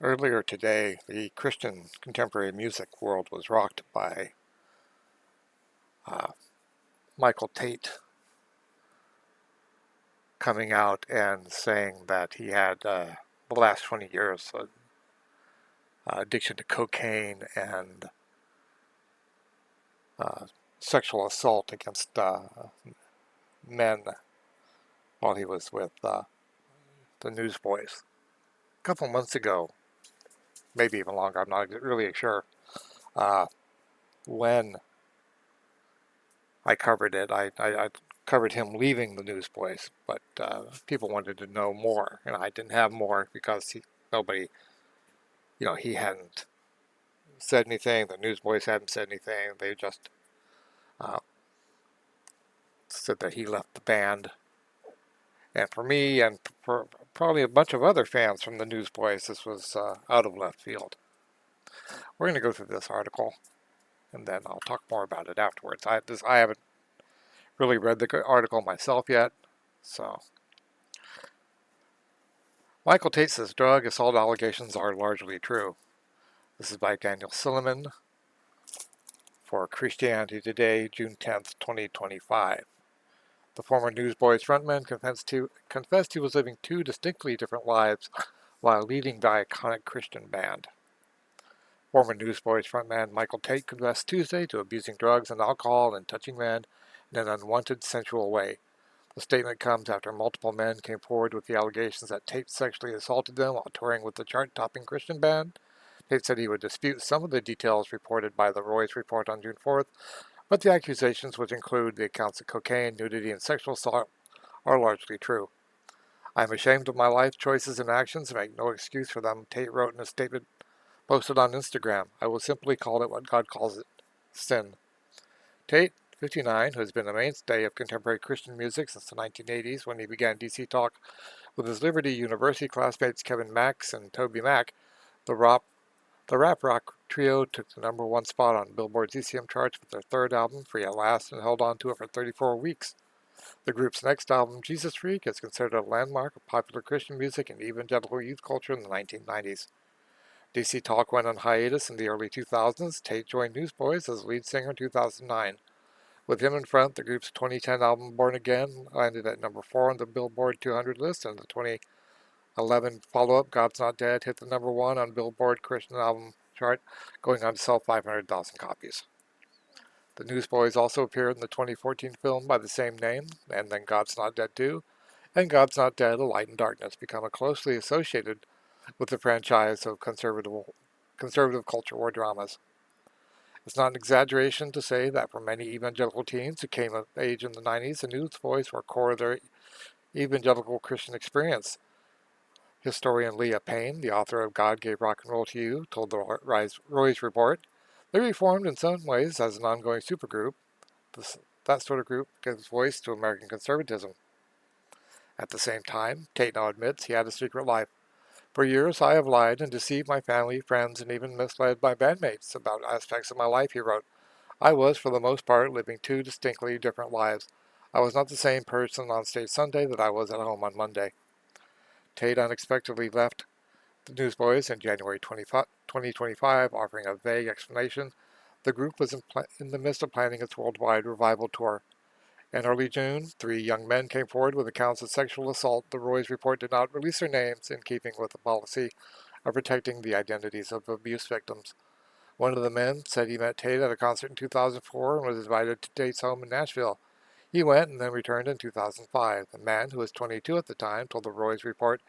Earlier today, the Christian contemporary music world was rocked by uh, Michael Tait coming out and saying that he had the last 20 years of addiction to cocaine and uh, sexual assault against men while he was with the Newsboys. A couple months ago, maybe even longer, I'm not really sure, uh, when I covered it. I covered him leaving the Newsboys, but people wanted to know more, and I didn't have more because nobody, he hadn't said anything. The Newsboys hadn't said anything. They just uh, said that he left the band. And for me, and for probably a bunch of other fans from the Newsboys, this was out of left field. We're going to go through this article, and then I'll talk more about it afterwards. I haven't really read the article myself yet, so Michael Tait says drug assault allegations are largely true. This is by Daniel Silliman for Christianity Today, June 10th, 2025. The former Newsboys frontman confessed he was living two distinctly different lives while leading the iconic Christian band. Former Newsboys frontman Michael Tait confessed Tuesday to abusing drugs and alcohol and touching men in an unwanted, sensual way. The statement comes after multiple men came forward with the allegations that Tait sexually assaulted them while touring with the chart-topping Christian band. Tait said he would dispute some of the details reported by the Roy's report on June 4th, but the accusations, which include the accounts of cocaine, nudity, and sexual assault, are largely true. I am ashamed of my life choices and actions and make no excuse for them, Tait wrote in a statement posted on Instagram. I will simply call it what God calls it, sin. Tait, 59, who has been a mainstay of contemporary Christian music since the 1980s when he began DC Talk with his Liberty University classmates Kevin Max and Toby Mac, the rap rock trio took the #1 spot on Billboard's ECM charts with their third album, Free at Last, and held on to it for 34 weeks. The group's next album, Jesus Freak, is considered a landmark of popular Christian music and evangelical youth culture in the 1990s. DC Talk went on hiatus in the early 2000s. Tait joined Newsboys as lead singer in 2009. With him in front, the group's 2010 album Born Again landed at #4 on the Billboard 200 list, and the 2011 follow-up God's Not Dead hit the #1 on Billboard Christian album chart, going on to sell 500,000 copies. The Newsboys also appeared in the 2014 film by the same name, and then God's Not Dead 2, and God's Not Dead: A Light in Darkness, become closely associated with the franchise of conservative culture war dramas. It's not an exaggeration to say that for many evangelical teens who came of age in the 90s, the Newsboys were core of their evangelical Christian experience. Historian Leah Payne, the author of God Gave Rock and Roll to You, told the Roy's Report, they reformed in some ways as an ongoing supergroup. That sort of group gives voice to American conservatism. At the same time, Tait now admits he had a secret life. For years I have lied and deceived my family, friends, and even misled my bandmates about aspects of my life, he wrote. I was, for the most part, living two distinctly different lives. I was not the same person on stage Sunday that I was at home on Monday. Tait unexpectedly left the Newsboys in January 2025, offering a vague explanation. The group was in the midst of planning its worldwide revival tour. In early June, 3 young men came forward with accounts of sexual assault. The Roy's report did not release their names, in keeping with the policy of protecting the identities of abuse victims. One of the men said he met Tait at a concert in 2004 and was invited to Tait's home in Nashville. He went and then returned in 2005. The man, who was 22 at the time, told the Roy's report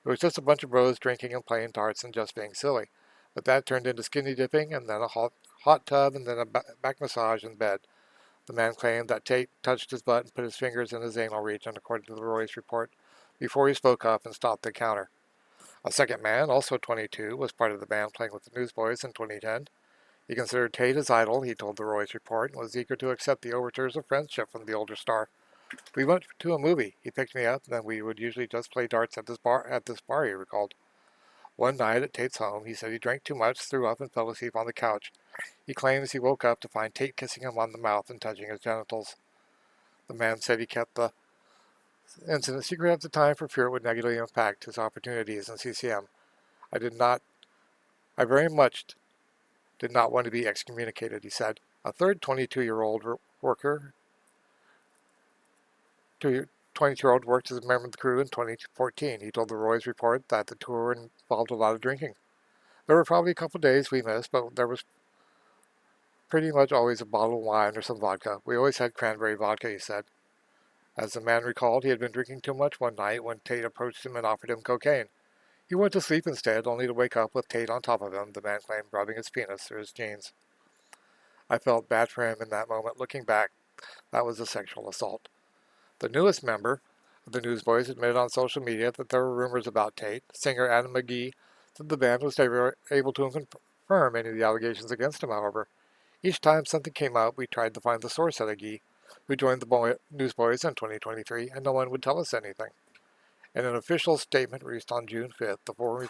it was just a bunch of bros drinking and playing darts and just being silly. But that turned into skinny dipping and then a hot tub and then a back massage in bed. The man claimed that Tait touched his butt and put his fingers in his anal region, according to the Roy's report, before he spoke up and stopped the encounter. A second man, also 22, was part of the band playing with the Newsboys in 2010. He considered Tait his idol, he told the Roy's report, and was eager to accept the overtures of friendship from the older star. We went to a movie. He picked me up, and then we would usually just play darts at this bar, he recalled. One night at Tait's home, he said he drank too much, threw up, and fell asleep on the couch. He claims he woke up to find Tait kissing him on the mouth and touching his genitals. The man said he kept the incident secret at the time for fear it would negatively impact his opportunities in CCM. I did not I very much did not want to be excommunicated, he said. A third 22-year-old worker, 22-year-old worked as a member of the crew in 2014. He told the Roy's report that the tour involved a lot of drinking. There were probably a couple of days we missed, but there was pretty much always a bottle of wine or some vodka. We always had cranberry vodka, he said. As the man recalled, he had been drinking too much one night when Tait approached him and offered him cocaine. He went to sleep instead, only to wake up with Tait on top of him, the man claimed, rubbing his penis through his jeans. I felt bad for him in that moment. Looking back, that was a sexual assault. The newest member of the Newsboys admitted on social media that there were rumors about Tait. Singer Adam McGee said the band was never able to confirm any of the allegations against him, however. Each time something came out, we tried to find the source, said McGee, who joined the Newsboys in 2023, and no one would tell us anything. In an official statement released on June 5th, the four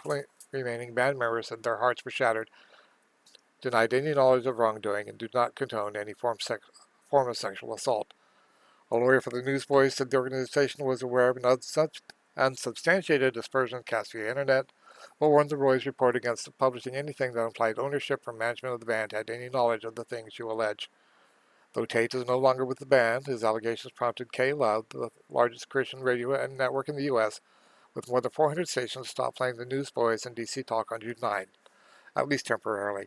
remaining band members said their hearts were shattered, denied any knowledge of wrongdoing, and do not condone any form of sexual assault. A lawyer for the Newsboys said the organization was aware of an unsubstantiated aspersion cast via internet, but warned the Roy's report against publishing anything that implied ownership from management of the band had any knowledge of the things you allege. Though Tait is no longer with the band, his allegations prompted K-Love, the largest Christian radio and network in the U.S., with more than 400 stations, to stop playing the Newsboys and DC Talk on June 9, at least temporarily.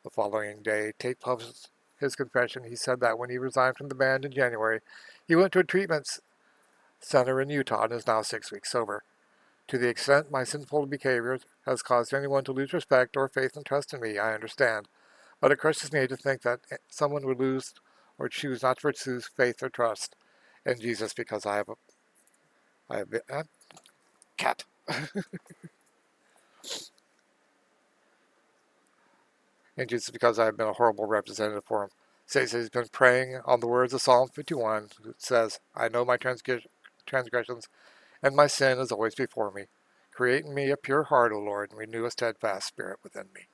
The following day, Tait published his confession. He said that when he resigned from the band in January, he went to a treatment center in Utah and is now 6 weeks sober. To the extent my sinful behavior has caused anyone to lose respect or faith and trust in me, I understand. But it crushes me to think that someone would lose or choose not to pursue faith or trust in Jesus because I have been cat. And Jesus because I have been a horrible representative for him. Says he's been praying on the words of Psalm 51. It says, I know my transgressions, and my sin is always before me. Create in me a pure heart, O Lord, and renew a steadfast spirit within me.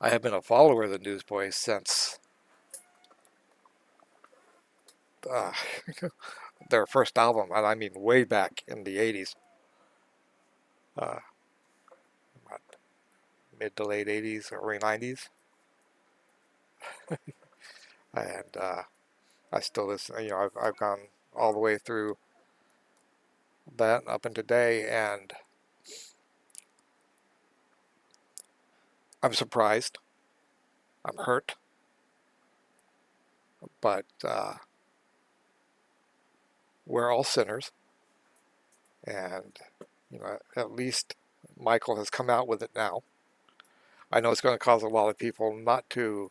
I have been a follower of the Newsboys since their first album, and I mean way back in the 80s. Mid to late 80s, early 90s. And I still listen, I've gone all the way through that up and today, and I'm surprised. I'm hurt. But we're all sinners. And, at least Michael has come out with it now. I know it's going to cause a lot of people not to,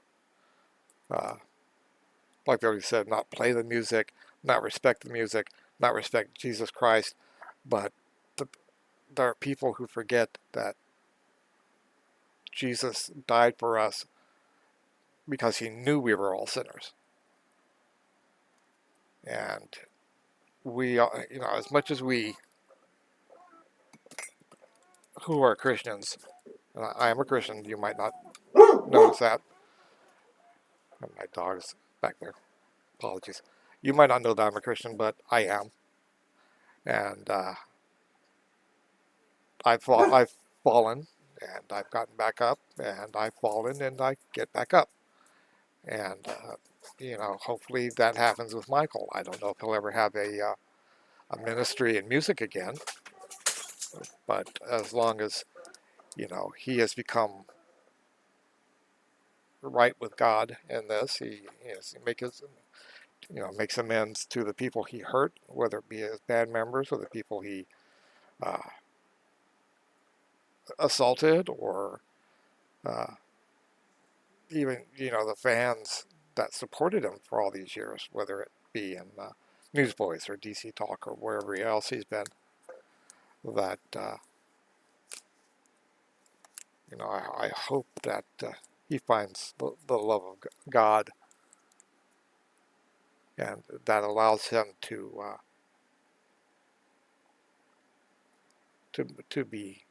like they already said, not play the music, not respect the music, not respect Jesus Christ. But there are people who forget that Jesus died for us because he knew we were all sinners. And we, as much as we who are Christians, and I am a Christian, you might not notice that. My dog's back there. Apologies. You might not know that I'm a Christian, but I am. And I've fallen, and I've gotten back up, and I've fallen, and I get back up. And, hopefully that happens with Michael. I don't know if he'll ever have a ministry in music again, but as long as, he has become right with God in this, he makes amends to the people he hurt, whether it be his band members or the people he assaulted, or even, the fans that supported him for all these years, whether it be in Newsboys or DC Talk or wherever else he's been, that, I hope that he finds the love of God, and that allows him to be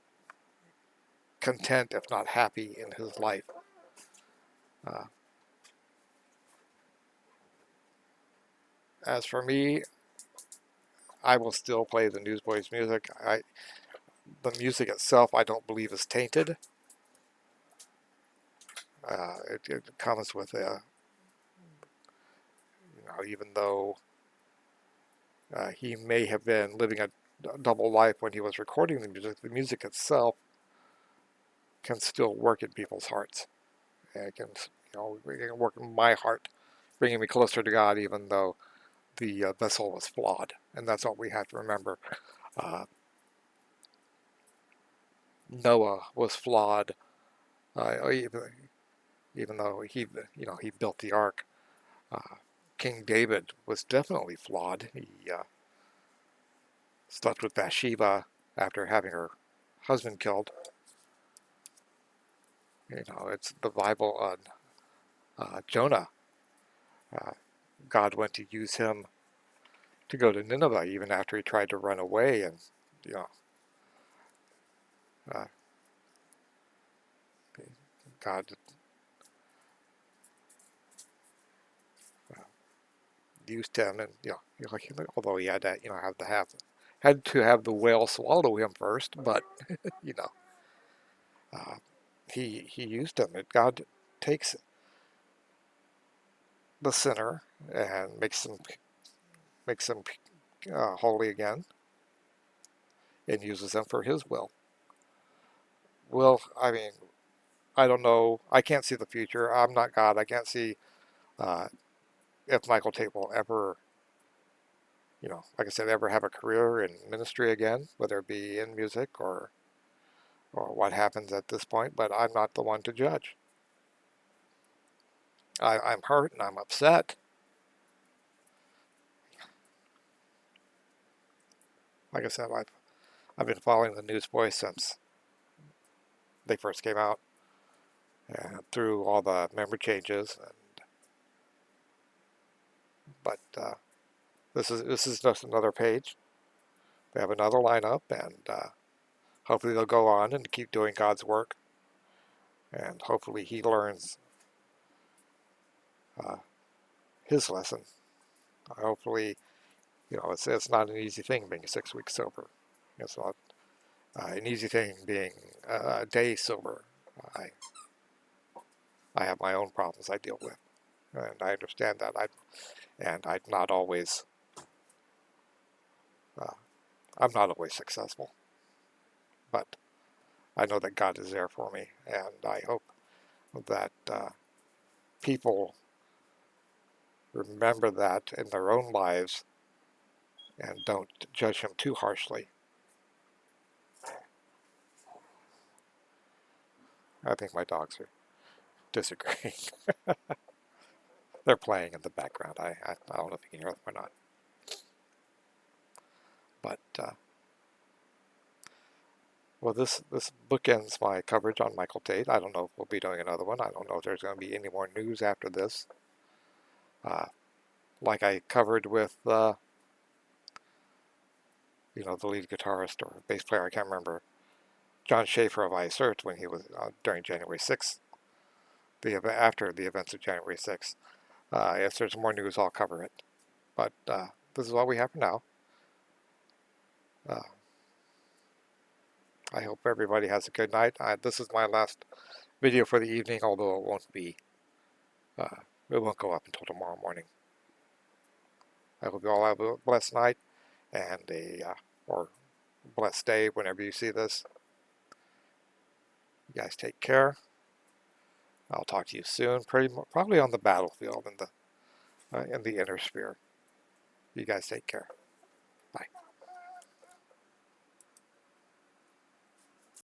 content, if not happy, in his life. As for me, I will still play the Newsboys music. The music itself, I don't believe is tainted. It comes with a, even though he may have been living a double life when he was recording the music itself can still work in people's hearts. And it can, it can work in my heart, bringing me closer to God, even though the vessel was flawed. And that's what we have to remember. Noah was flawed, even though he built the ark. King David was definitely flawed. He slept with Bathsheba after having her husband killed. It's the Bible on Jonah. God went to use him to go to Nineveh even after he tried to run away, and God used him, and although he had to had to have the whale swallow him first, but he used him. God takes the sinner and makes them holy again, and uses them for His will. Well, I mean, I don't know. I can't see the future. I'm not God. I can't see if Michael Tait will ever, like I said, ever have a career in ministry again, whether it be in music or what happens at this point. But I'm not the one to judge. I'm hurt and I'm upset. Like I said, I've been following the Newsboys since they first came out, and through all the member changes. But this is just another page. They have another lineup, and hopefully they'll go on and keep doing God's work. And hopefully he learns his lesson. Hopefully, it's not an easy thing being 6 weeks sober. It's not an easy thing being a day sober. I have my own problems I deal with, and I understand that. I'm not always successful, but I know that God is there for me, and I hope that people remember that in their own lives and don't judge him too harshly. I think my dogs are disagreeing. They're playing in the background. I don't know if you can hear them or not. But, well, this book ends my coverage on Michael Tait. I don't know if we'll be doing another one. I don't know if there's going to be any more news after this. Like I covered with, the lead guitarist or bass player, I can't remember, John Schaefer of Ice Earth when he was during January 6th, after the events of January 6th. If there's more news, I'll cover it. But this is all we have for now. I hope everybody has a good night. This is my last video for the evening, although it won't go up until tomorrow morning. I hope you all have a blessed night and or blessed day whenever you see this. You guys take care. I'll talk to you soon, probably on the battlefield in the inner sphere. You guys take care. Bye.